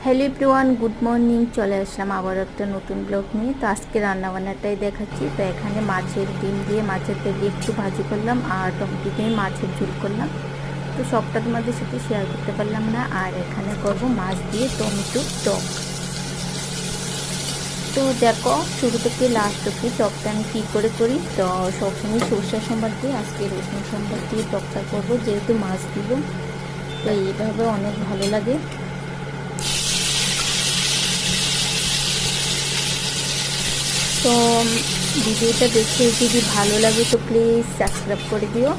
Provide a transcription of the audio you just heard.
Hello everyone, good morning. চলে আসলাম আবার একটা নতুন ব্লগ নিয়ে। তো আজকে রান্নাবান্নাটাই দেখাচ্ছি। তো এখানে মাছের ডিম দিয়ে মাছের তেল দিয়ে একটু ভাজি করলাম, আর টমেটো দিয়ে মাছের ঝোল করলাম। তো সবটা তোমাদের সাথে শেয়ার করতে পারলাম না। আর এখানে করব মাছ দিয়ে টমেটো টক। তো দেখো শুরু থেকে লাস্ট অব্দি টকটা আমি কী করে করি। তো সবসময় সর্ষে সোমবার দিয়ে, আজকে রসুন সোমবার দিয়ে টকটা করবো, যেহেতু মাছ দিব। তো এইভাবে অনেক ভালো লাগে। তো ভিডিওটা দেখে যদি ভালো লাগে তো প্লিজ সাবস্ক্রাইব করে দিও।